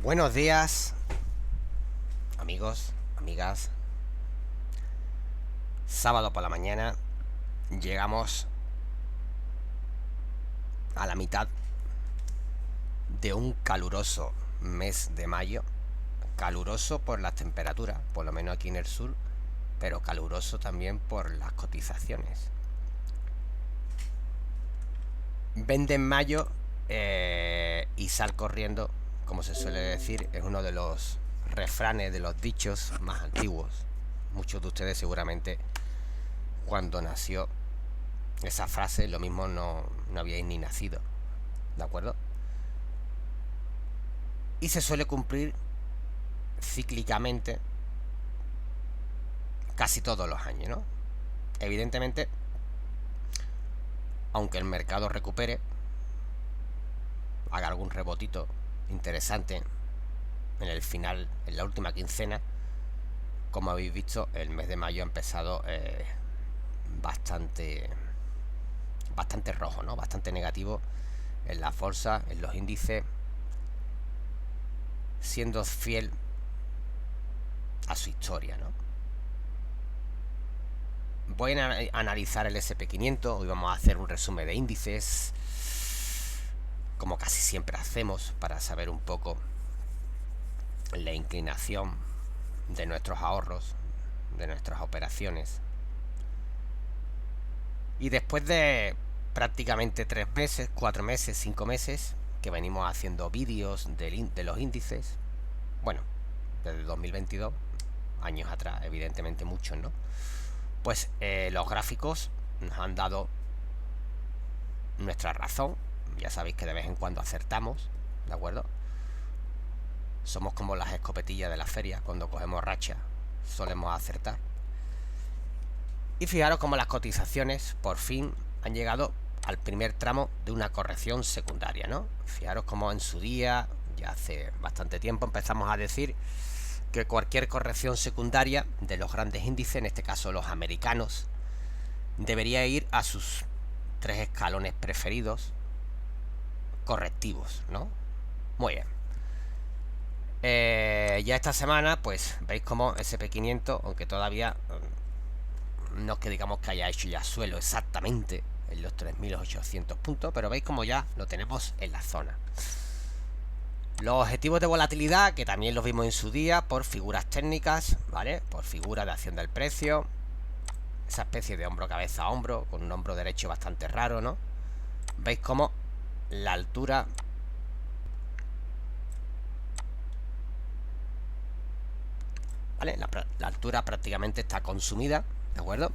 Buenos días, amigos, amigas. Sábado por la mañana llegamos a la mitad de un caluroso mes de mayo. Caluroso por las temperaturas, por lo menos aquí en el sur, pero caluroso también por las cotizaciones. Vende en mayo y sal corriendo, como se suele decir, es uno de los refranes, de los dichos más antiguos. Muchos de ustedes seguramente cuando nació esa frase, lo mismo no habíais ni nacido, ¿de acuerdo? Y se suele cumplir cíclicamente casi todos los años, ¿no? Evidentemente, aunque el mercado recupere, haga algún rebotito interesante en el final, en la última quincena, como habéis visto, el mes de mayo ha empezado bastante rojo, ¿no? Bastante negativo en las bolsas, en los índices, siendo fiel a su historia, ¿no? Voy a analizar el SP500. Hoy vamos a hacer un resumen de índices, como casi siempre hacemos, para saber un poco la inclinación de nuestros ahorros, de nuestras operaciones. Y después de prácticamente 3 meses, 4 meses, 5 meses que venimos haciendo vídeos de los índices, bueno, desde 2022, años atrás, evidentemente muchos, ¿no? Pues los gráficos nos han dado nuestra razón. Ya sabéis que de vez en cuando acertamos, ¿de acuerdo? Somos como las escopetillas de la feria, cuando cogemos racha solemos acertar. Y fijaros como las cotizaciones por fin han llegado al primer tramo de una corrección secundaria, ¿no? Fijaros como en su día, ya hace bastante tiempo, empezamos a decir que cualquier corrección secundaria de los grandes índices, en este caso los americanos, debería ir a sus 3 escalones preferidos correctivos, ¿no? Muy bien. Ya esta semana, pues veis como SP500, aunque todavía no es que digamos que haya hecho ya suelo exactamente en los 3.800 puntos, pero veis como ya lo tenemos en la zona. Los objetivos de volatilidad, que también los vimos en su día por figuras técnicas, ¿vale? Por figura de acción del precio, esa especie de hombro cabeza a hombro, con un hombro derecho bastante raro, ¿no? Veis como la altura ¿vale? La altura prácticamente está consumida, ¿de acuerdo?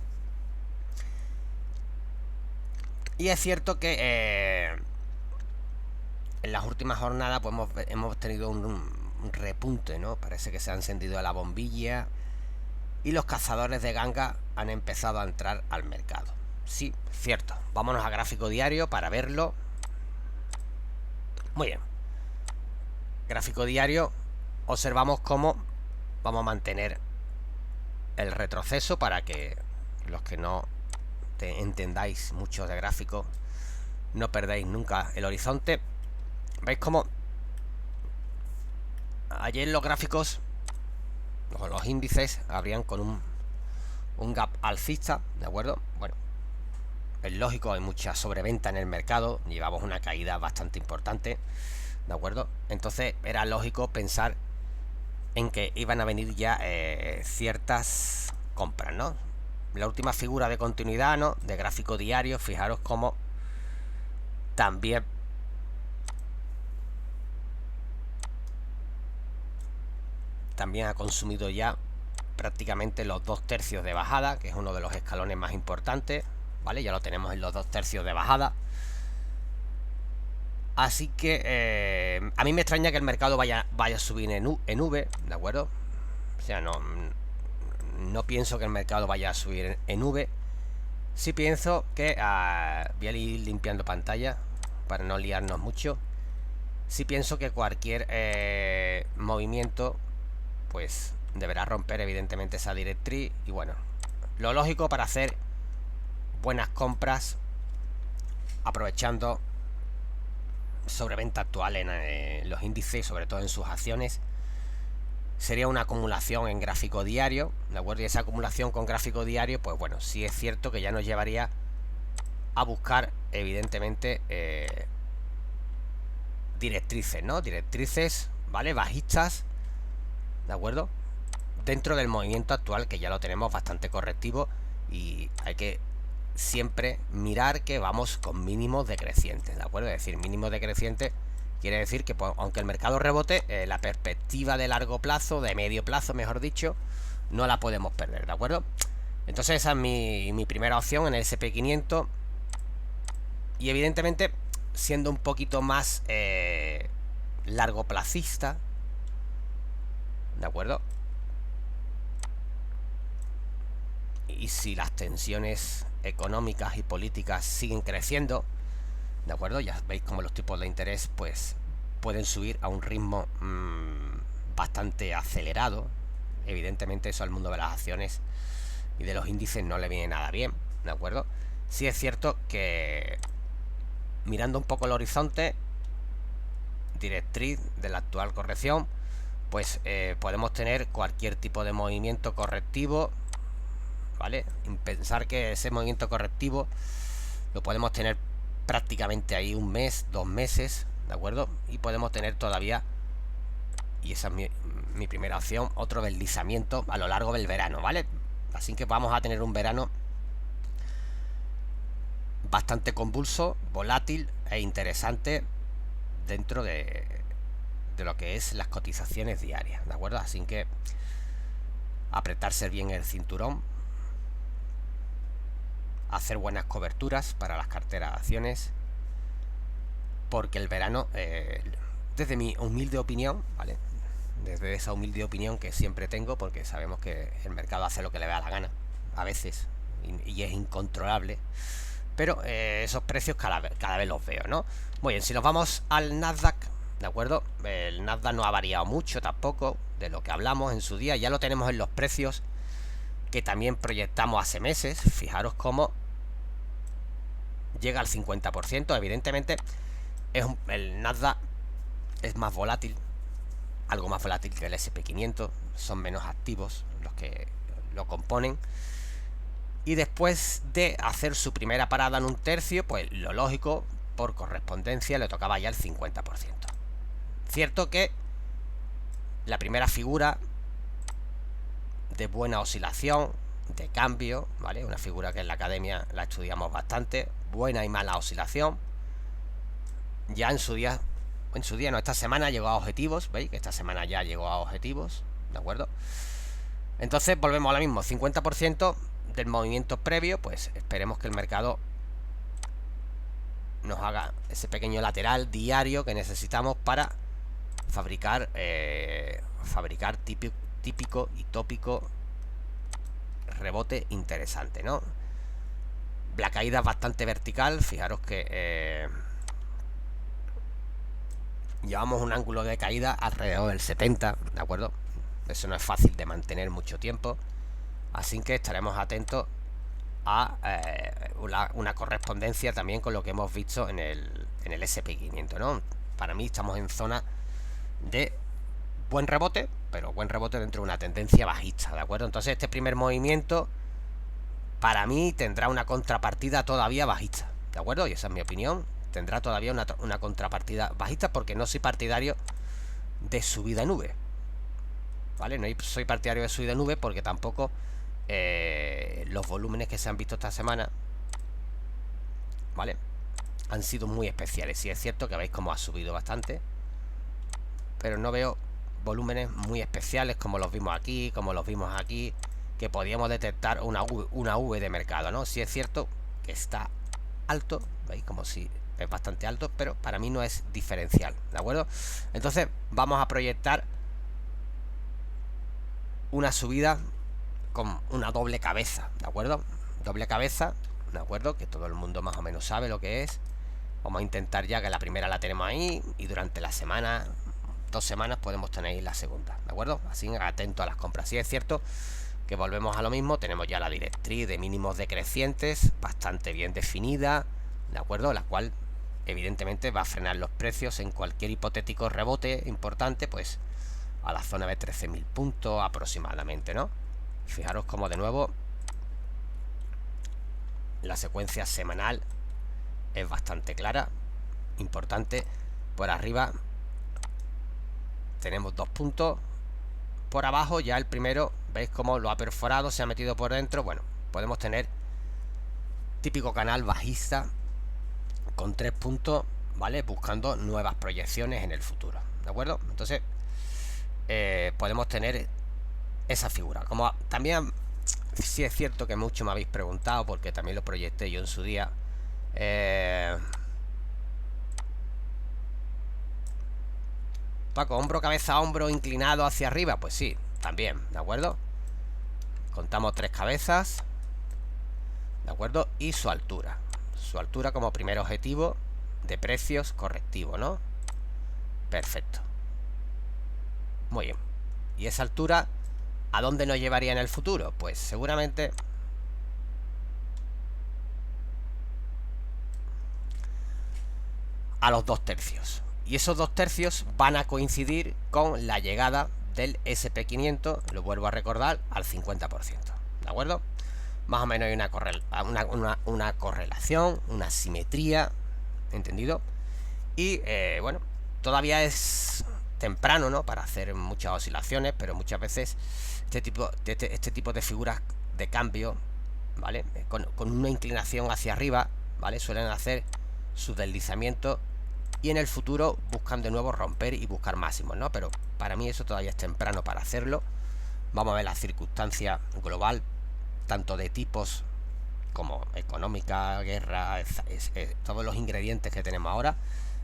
Y es cierto que en las últimas jornadas pues hemos tenido un repunte, ¿no? Parece que se ha encendido la bombilla y los cazadores de ganga han empezado a entrar al mercado. Sí, cierto. Vámonos a gráfico diario para verlo. Muy bien. Gráfico diario, observamos cómo vamos a mantener el retroceso para que los que no entendáis mucho de gráfico no perdáis nunca el horizonte. Veis cómo ayer los gráficos, los índices, abrían con un gap alcista, ¿de acuerdo? Bueno, es lógico, hay mucha sobreventa en el mercado, llevamos una caída bastante importante, ¿de acuerdo? Entonces era lógico pensar en que iban a venir ya ciertas compras, ¿no? La última figura de continuidad, ¿no? De gráfico diario, fijaros cómo también ha consumido ya prácticamente los 2 tercios de bajada, que es uno de los escalones más importantes, ¿vale? Ya lo tenemos en los 2 tercios de bajada. Así que a mí me extraña que el mercado vaya a subir en V, ¿de acuerdo? O sea, no pienso que el mercado vaya a subir en V. Sí pienso que voy a ir limpiando pantalla para no liarnos mucho. Sí pienso que cualquier movimiento pues deberá romper evidentemente esa directriz. Y bueno, lo lógico para hacer buenas compras aprovechando sobreventa actual en los índices, sobre todo en sus acciones, sería una acumulación en gráfico diario, ¿de acuerdo? Y esa acumulación con gráfico diario, pues bueno, sí es cierto que ya nos llevaría a buscar, evidentemente, directrices, ¿no? Directrices, ¿vale? Bajistas, ¿de acuerdo? Dentro del movimiento actual, que ya lo tenemos bastante correctivo, y hay que siempre mirar que vamos con mínimos decrecientes, ¿de acuerdo? Es decir, mínimos decrecientes quiere decir que, pues, aunque el mercado rebote, la perspectiva de largo plazo, de medio plazo, mejor dicho, no la podemos perder, ¿de acuerdo? Entonces esa es mi primera opción en el SP500. Y evidentemente, siendo un poquito más largo placista, ¿de acuerdo? Y si las tensiones económicas y políticas siguen creciendo, ¿de acuerdo? Ya veis como los tipos de interés pues pueden subir a un ritmo bastante acelerado. Evidentemente eso al mundo de las acciones y de los índices no le viene nada bien, ¿de acuerdo? Sí es cierto que, mirando un poco el horizonte, directriz de la actual corrección, pues podemos tener cualquier tipo de movimiento correctivo, ¿vale? Y pensar que ese movimiento correctivo lo podemos tener prácticamente ahí un mes, 2 meses, ¿de acuerdo? Y podemos tener todavía, y esa es mi primera opción, otro deslizamiento a lo largo del verano, ¿vale? Así que vamos a tener un verano bastante convulso, volátil e interesante dentro de lo que es las cotizaciones diarias, ¿de acuerdo? Así que apretarse bien el cinturón, hacer buenas coberturas para las carteras de acciones, porque el verano, desde mi humilde opinión, ¿vale? Desde esa humilde opinión que siempre tengo, porque sabemos que el mercado hace lo que le da la gana, a veces, y es incontrolable, pero esos precios cada vez los veo, ¿no? Muy bien, si nos vamos al Nasdaq, ¿de acuerdo? El Nasdaq no ha variado mucho tampoco de lo que hablamos en su día, ya lo tenemos en los precios que también proyectamos hace meses. Fijaros cómo llega al 50%. Evidentemente el Nasdaq es más volátil, algo más volátil que el SP500, son menos activos los que lo componen, y después de hacer su primera parada en un tercio, pues lo lógico, por correspondencia, le tocaba ya el 50%. Cierto que la primera figura de buena oscilación, de cambio, ¿vale? Una figura que en la academia la estudiamos bastante, buena y mala oscilación, ya en su día no, esta semana llegó a objetivos, ¿veis? Que esta semana ya llegó a objetivos, ¿de acuerdo? Entonces volvemos a lo mismo, 50% del movimiento previo, pues esperemos que el mercado nos haga ese pequeño lateral diario que necesitamos para fabricar típico y tópico rebote interesante, ¿no? La caída es bastante vertical, fijaros que llevamos un ángulo de caída alrededor del 70, ¿de acuerdo? Eso no es fácil de mantener mucho tiempo, así que estaremos atentos a una correspondencia también con lo que hemos visto en el SP500, ¿no? Para mí estamos en zona de buen rebote, pero buen rebote dentro de una tendencia bajista, ¿de acuerdo? Entonces este primer movimiento para mí tendrá una contrapartida todavía bajista, ¿de acuerdo? Y esa es mi opinión, tendrá todavía una contrapartida bajista, porque no soy partidario de subida en V, ¿vale? No soy partidario de subida en V porque tampoco los volúmenes que se han visto esta semana, ¿vale? Han sido muy especiales. Sí es cierto que veis cómo ha subido bastante, pero no veo volúmenes muy especiales como los vimos aquí, que podíamos detectar una V de mercado, ¿no? Sí es cierto que está alto, veis como si es bastante alto, pero para mí no es diferencial, ¿de acuerdo? Entonces vamos a proyectar una subida con una doble cabeza, ¿de acuerdo? Doble cabeza, ¿de acuerdo? Que todo el mundo más o menos sabe lo que es. Vamos a intentar ya que la primera la tenemos ahí, y durante la semana, 2 semanas, podemos tener la segunda, ¿de acuerdo? Así, atento a las compras. Sí es cierto que volvemos a lo mismo, tenemos ya la directriz de mínimos decrecientes bastante bien definida, ¿de acuerdo? La cual evidentemente va a frenar los precios en cualquier hipotético rebote importante, pues a la zona de 13.000 puntos aproximadamente, ¿no? Fijaros como de nuevo la secuencia semanal es bastante clara, importante. Por arriba tenemos 2 puntos, por abajo ya el primero, veis cómo lo ha perforado, se ha metido por dentro. Bueno, podemos tener típico canal bajista con 3 puntos, ¿vale? Buscando nuevas proyecciones en el futuro, ¿de acuerdo? Entonces podemos tener esa figura. Como también sí es cierto que mucho me habéis preguntado, porque también lo proyecté yo en su día, Paco, hombro, cabeza, hombro inclinado hacia arriba. Pues sí, también, ¿de acuerdo? Contamos 3 cabezas, ¿de acuerdo? Y su altura. Su altura como primer objetivo de precios correctivo, ¿no? Perfecto. Muy bien. ¿Y esa altura a dónde nos llevaría en el futuro? Pues seguramente a los 2 tercios. Y esos 2 tercios van a coincidir con la llegada del SP500, lo vuelvo a recordar, al 50%. ¿De acuerdo? Más o menos hay una correlación, una simetría, ¿entendido? Y bueno, todavía es temprano, ¿no?, para hacer muchas oscilaciones, pero muchas veces este tipo de figuras de cambio, ¿vale?, con una inclinación hacia arriba, ¿vale?, suelen hacer su deslizamiento y en el futuro buscan de nuevo romper y buscar máximos, ¿no? Pero para mí eso todavía es temprano para hacerlo. Vamos a ver la circunstancia global, tanto de tipos como económica, guerra, todos los ingredientes que tenemos ahora.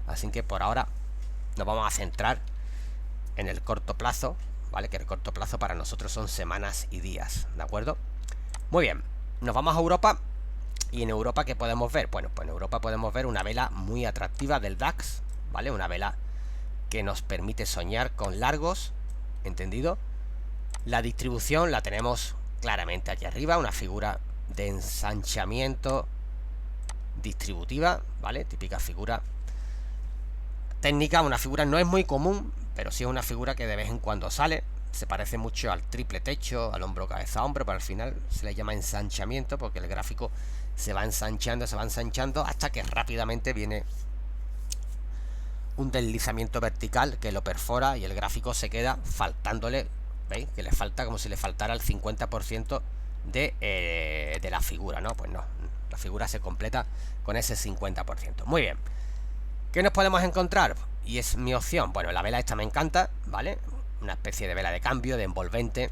Así que por ahora nos vamos a centrar en el corto plazo, ¿vale? Que el corto plazo para nosotros son semanas y días, ¿de acuerdo? Muy bien, nos vamos a Europa. Y en Europa, ¿qué podemos ver? Bueno, pues en Europa podemos ver una vela muy atractiva del DAX, ¿vale? Una vela que nos permite soñar con largos, ¿entendido? La distribución la tenemos claramente aquí arriba, una figura de ensanchamiento distributiva, ¿vale? Típica figura técnica, una figura no es muy común, pero sí es una figura que de vez en cuando sale. Se parece mucho al triple techo, al hombro, cabeza, hombro, pero al final se le llama ensanchamiento porque el gráfico se va ensanchando hasta que rápidamente viene un deslizamiento vertical que lo perfora y el gráfico se queda faltándole, ¿veis? Que le falta como si le faltara el 50% de la figura, ¿no? Pues no, la figura se completa con ese 50%. Muy bien. ¿Qué nos podemos encontrar? Y es mi opción. Bueno, la vela esta me encanta, ¿vale? Una especie de vela de cambio, de envolvente.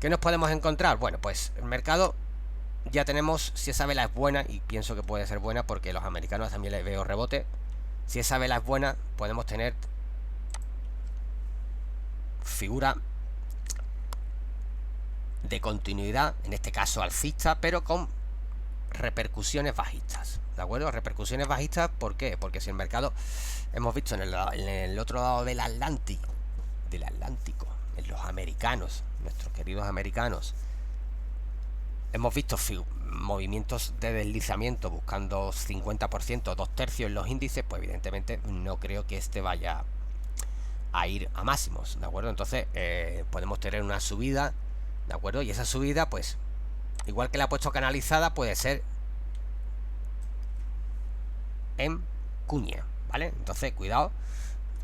¿Qué nos podemos encontrar? Bueno, pues el mercado ya tenemos, si esa vela es buena, y pienso que puede ser buena porque los americanos también les veo rebote. Si esa vela es buena, podemos tener figura de continuidad, en este caso alcista, pero con repercusiones bajistas, ¿de acuerdo? Repercusiones bajistas, ¿por qué? Porque si el mercado, hemos visto en el otro lado del Atlántico, en los americanos, nuestros queridos americanos, hemos visto movimientos de deslizamiento buscando 50%, 2 tercios en los índices, pues evidentemente no creo que este vaya a ir a máximos, ¿de acuerdo? Entonces podemos tener una subida, ¿de acuerdo? Y esa subida, pues igual que la he puesto canalizada, puede ser en cuña, ¿vale? Entonces cuidado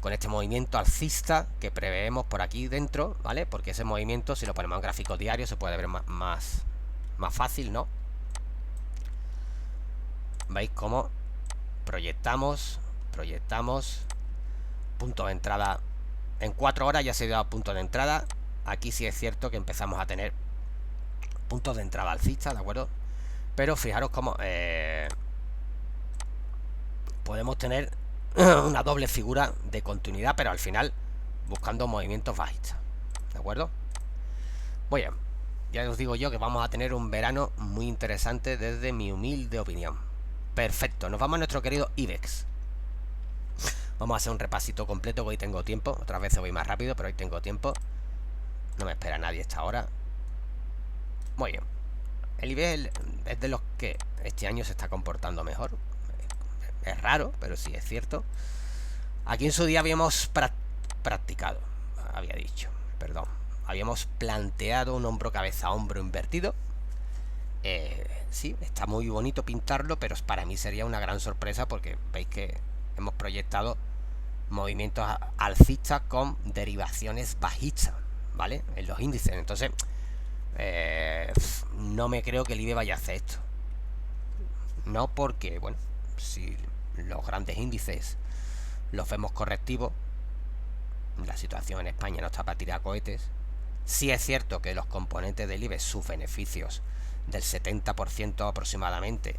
con este movimiento alcista que preveemos por aquí dentro, ¿vale? Porque ese movimiento, si lo ponemos en gráfico diario, se puede ver más fácil, ¿no? ¿Veis cómo proyectamos punto de entrada? En 4 horas ya se ha dado punto de entrada. Aquí sí es cierto que empezamos a tener puntos de entrada alcista, ¿de acuerdo? Pero fijaros cómo podemos tener una doble figura de continuidad, pero al final buscando movimientos bajistas, ¿de acuerdo? Muy bien, ya os digo yo que vamos a tener un verano muy interesante desde mi humilde opinión. Perfecto, nos vamos a nuestro querido IBEX. Vamos a hacer un repasito completo, que hoy tengo tiempo. Otras veces voy más rápido, pero hoy tengo tiempo. No me espera nadie a esta hora. Muy bien. El IBEX es de los que este año se está comportando mejor. Es raro, pero sí es cierto. Aquí en su día habíamos practicado, había dicho, perdón. Habíamos planteado un hombro cabeza hombro invertido. Sí, está muy bonito pintarlo, pero para mí sería una gran sorpresa porque veis que hemos proyectado movimientos alcistas con derivaciones bajistas, ¿vale? En los índices. Entonces, no me creo que el IBE vaya a hacer esto. No porque, bueno, si los grandes índices los vemos correctivos, la situación en España no está para tirar cohetes. Sí es cierto que los componentes del IBEX, sus beneficios del 70% aproximadamente,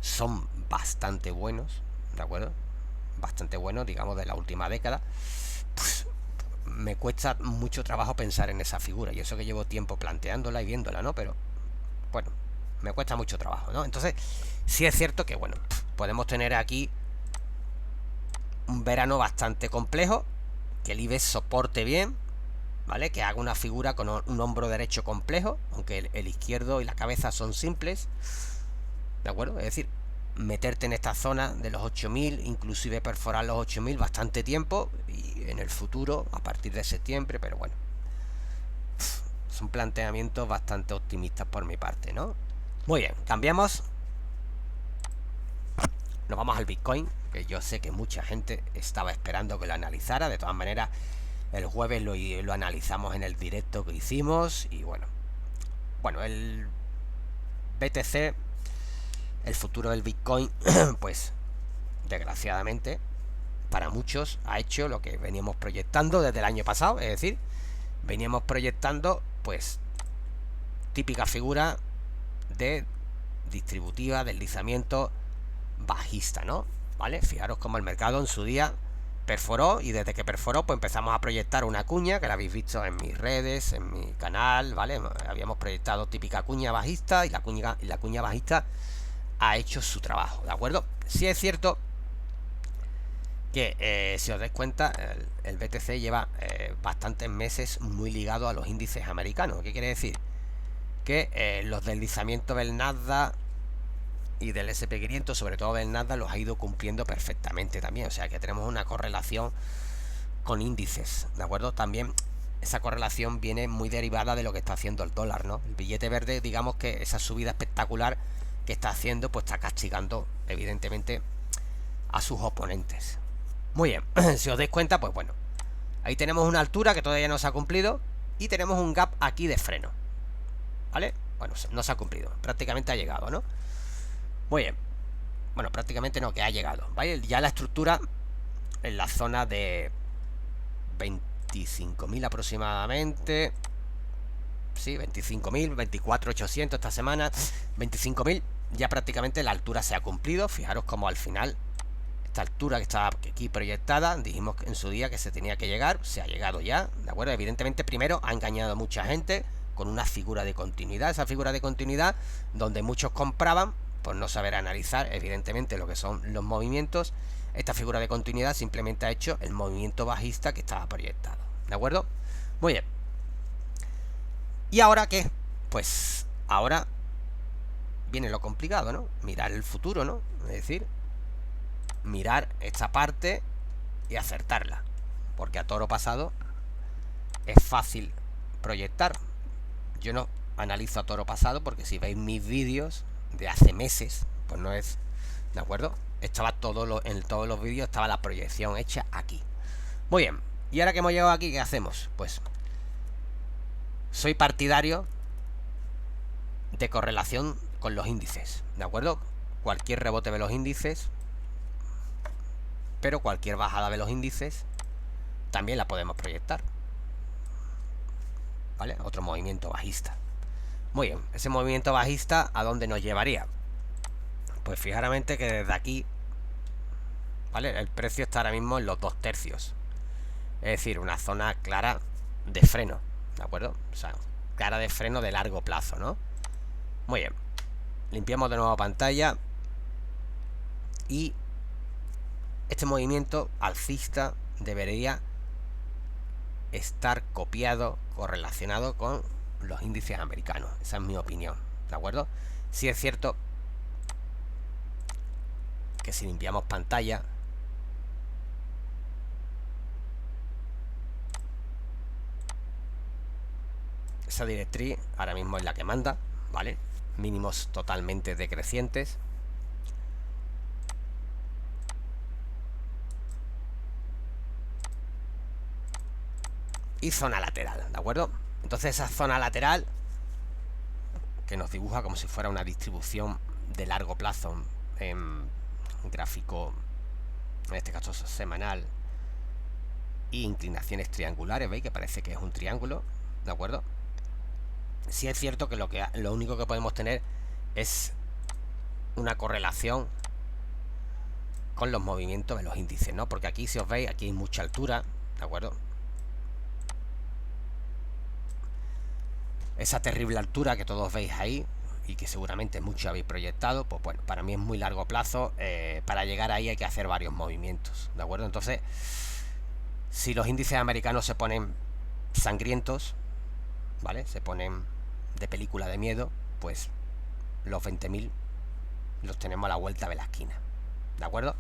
son bastante buenos, ¿de acuerdo? Bastante buenos, digamos, de la última década. Pues me cuesta mucho trabajo pensar en esa figura, y eso que llevo tiempo planteándola y viéndola, ¿no? Pero, bueno, me cuesta mucho trabajo, ¿no? Entonces, sí es cierto que, bueno, podemos tener aquí un verano bastante complejo, que el IBEX soporte bien, ¿vale? Que haga una figura con un hombro derecho complejo, aunque el izquierdo y la cabeza son simples, ¿de acuerdo? Es decir, meterte en esta zona de los 8000, inclusive perforar los 8000 bastante tiempo, y en el futuro, a partir de septiembre, pero bueno, son planteamientos bastante optimistas por mi parte, ¿no? Muy bien, cambiamos. Nos vamos al Bitcoin, que yo sé que mucha gente estaba esperando que lo analizara. De todas maneras, el jueves lo analizamos en el directo que hicimos. Y bueno, el BTC, el futuro del Bitcoin, pues desgraciadamente para muchos ha hecho lo que veníamos proyectando desde el año pasado. Es decir, veníamos proyectando pues típica figura de distributiva, deslizamiento bajista, ¿no? ¿Vale? Fijaros cómo el mercado en su día perforó, y desde que perforó pues empezamos a proyectar una cuña que la habéis visto en mis redes, en mi canal, ¿vale? Habíamos proyectado típica cuña bajista, y la cuña bajista ha hecho su trabajo, ¿de acuerdo? Sí es cierto que si os dais cuenta, el BTC lleva bastantes meses muy ligado a los índices americanos. ¿Qué quiere decir? Que los deslizamientos del Nasdaq y del SP500, sobre todo del Nasdaq, los ha ido cumpliendo perfectamente también. O sea que tenemos una correlación con índices, ¿de acuerdo? También esa correlación viene muy derivada de lo que está haciendo el dólar, ¿no? El billete verde, digamos que esa subida espectacular que está haciendo, pues está castigando evidentemente a sus oponentes. Muy bien, si os dais cuenta, pues bueno, ahí tenemos una altura que todavía no se ha cumplido, y tenemos un gap aquí de freno, ¿vale? Bueno, no se ha cumplido, prácticamente ha llegado, ¿no? Muy bien. Bueno, prácticamente no, que ha llegado, ¿vale? Ya la estructura en la zona de 25.000 aproximadamente. Sí, 25.000, 24.800 esta semana. 25.000, ya prácticamente la altura se ha cumplido. Fijaros como al final, esta altura que estaba aquí proyectada, dijimos en su día que se tenía que llegar, se ha llegado ya, ¿de acuerdo? Evidentemente primero ha engañado a mucha gente con una figura de continuidad. Esa figura de continuidad donde muchos compraban por no saber analizar evidentemente lo que son los movimientos. Esta figura de continuidad simplemente ha hecho el movimiento bajista que estaba proyectado, ¿de acuerdo? Muy bien. ¿Y ahora qué? Pues ahora viene lo complicado, ¿no? Mirar el futuro, ¿no? Es decir, mirar esta parte y acertarla, porque a toro pasado es fácil proyectar. Yo no analizo a toro pasado, porque si veis mis vídeos de hace meses, pues no es, ¿de acuerdo? Estaba en todos los vídeos estaba la proyección hecha aquí. Muy bien, y ahora que hemos llegado aquí, ¿qué hacemos? Pues soy partidario de correlación con los índices, ¿de acuerdo? Cualquier rebote de los índices, pero cualquier bajada de los índices también la podemos proyectar, ¿vale? Otro movimiento bajista. Muy bien, ese movimiento bajista, ¿a dónde nos llevaría? Pues fijaramente que desde aquí, ¿vale? El precio está ahora mismo en los 2 tercios. Es decir, una zona clara de freno, ¿de acuerdo? O sea, clara de freno de largo plazo, ¿no? Muy bien. Limpiamos de nuevo pantalla. Y este movimiento alcista debería estar copiado, correlacionado con los índices americanos. Esa es mi opinión, ¿de acuerdo? Sí es cierto que si limpiamos pantalla, esa directriz ahora mismo es la que manda, ¿vale? Mínimos totalmente decrecientes. Y zona lateral, ¿de acuerdo? Entonces esa zona lateral que nos dibuja como si fuera una distribución de largo plazo en gráfico, en este caso semanal, y inclinaciones triangulares, ¿veis? Que parece que es un triángulo, ¿de acuerdo? Sí es cierto que lo único que podemos tener es una correlación con los movimientos de los índices, ¿no? Porque aquí, si os veis, aquí hay mucha altura, ¿de acuerdo? Esa terrible altura que todos veis ahí y que seguramente mucho habéis proyectado, pues bueno, para mí es muy largo plazo. Para llegar ahí hay que hacer varios movimientos, ¿de acuerdo? Entonces, si los índices americanos se ponen sangrientos, ¿vale? Se ponen de película de miedo, pues los 20.000 los tenemos a la vuelta de la esquina, ¿de acuerdo?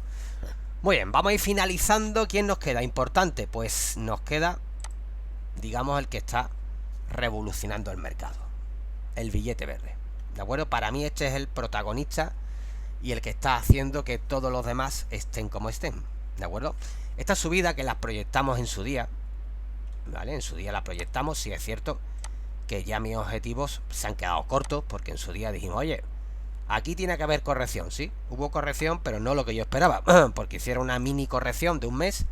Muy bien, vamos a ir finalizando. ¿Quién nos queda? Importante, pues nos queda, digamos, el que está revolucionando el mercado, el billete verde, ¿de acuerdo? Para mí este es el protagonista y el que está haciendo que todos los demás estén como estén, ¿de acuerdo? Esta subida que las proyectamos en su día, ¿vale? En su día la proyectamos. Sí es cierto que ya mis objetivos se han quedado cortos, porque en su día dijimos, oye, aquí tiene que haber corrección. Sí, hubo corrección, pero no lo que yo esperaba, porque hicieron una mini corrección de un mes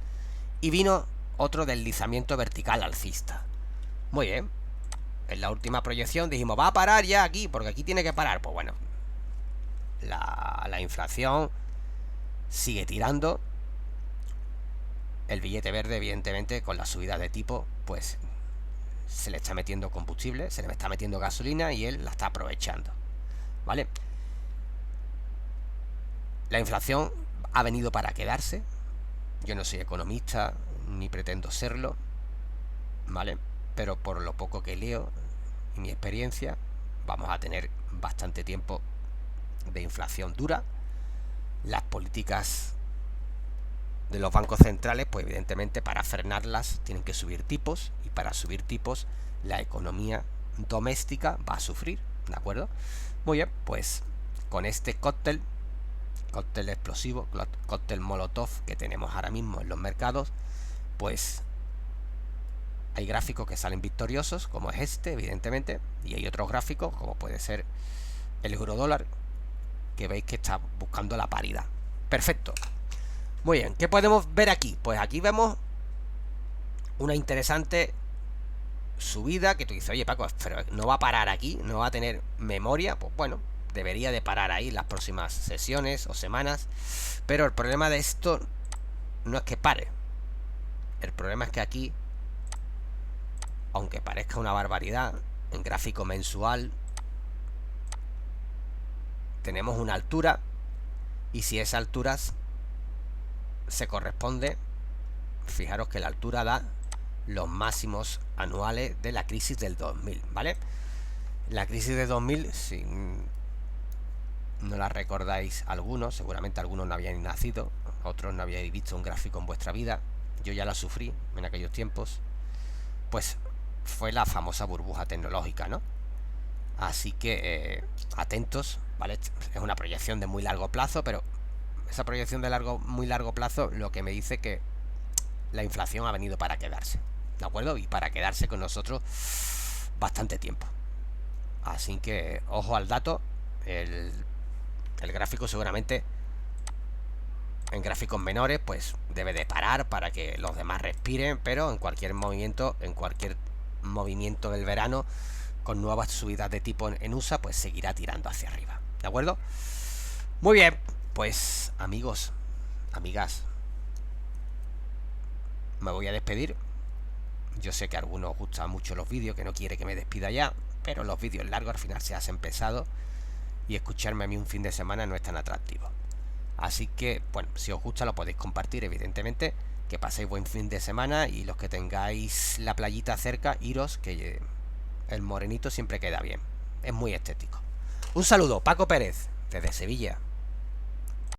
y vino otro deslizamiento vertical alcista. Muy bien. En la última proyección dijimos, va a parar ya aquí, porque aquí tiene que parar. Pues bueno, la inflación sigue tirando. El billete verde, evidentemente, con la subida de tipo, pues se le está metiendo combustible, se le está metiendo gasolina y él la está aprovechando, ¿vale? La inflación ha venido para quedarse. Yo no soy economista ni pretendo serlo, ¿vale? Pero por lo poco que leo y mi experiencia, vamos a tener bastante tiempo de inflación dura. Las políticas de los bancos centrales, pues evidentemente para frenarlas tienen que subir tipos, y para subir tipos la economía doméstica va a sufrir, ¿de acuerdo? Muy bien, pues con este cóctel explosivo, cóctel molotov que tenemos ahora mismo en los mercados, pues hay gráficos que salen victoriosos, como es este, evidentemente, y hay otros gráficos, como puede ser el eurodólar, que veis que está buscando la paridad. Perfecto. Muy bien, ¿qué podemos ver aquí? Pues aquí vemos una interesante subida que tú dices, oye Paco, pero no va a parar aquí, no va a tener memoria. Pues bueno, debería de parar ahí las próximas sesiones o semanas, pero el problema de esto no es que pare. El problema es que aquí, aunque parezca una barbaridad, en gráfico mensual tenemos una altura, y si esa altura se corresponde, fijaros que la altura da los máximos anuales de la crisis del 2000, ¿vale? La crisis de 2000, si no la recordáis algunos, seguramente algunos no habían nacido, otros no habíais visto un gráfico en vuestra vida, yo ya la sufrí en aquellos tiempos, pues fue la famosa burbuja tecnológica, ¿no? Así que atentos, ¿vale? Es una proyección de muy largo plazo, pero esa proyección de muy largo plazo lo que me dice que la inflación ha venido para quedarse, ¿de acuerdo? Y para quedarse con nosotros bastante tiempo. Así que ojo al dato. El gráfico seguramente en gráficos menores pues debe de parar para que los demás respiren, pero en cualquier movimiento del verano con nuevas subidas de tipo en USA, pues seguirá tirando hacia arriba, ¿de acuerdo? Muy bien, pues amigos, amigas, me voy a despedir. Yo sé que a algunos os gustan mucho los vídeos, que no quiere que me despida ya, pero los vídeos largos al final se hacen pesados y escucharme a mí un fin de semana no es tan atractivo. Así que, bueno, si os gusta lo podéis compartir, evidentemente. Que paséis buen fin de semana, y los que tengáis la playita cerca, iros, que el morenito siempre queda bien. Es muy estético. Un saludo, Paco Pérez, desde Sevilla.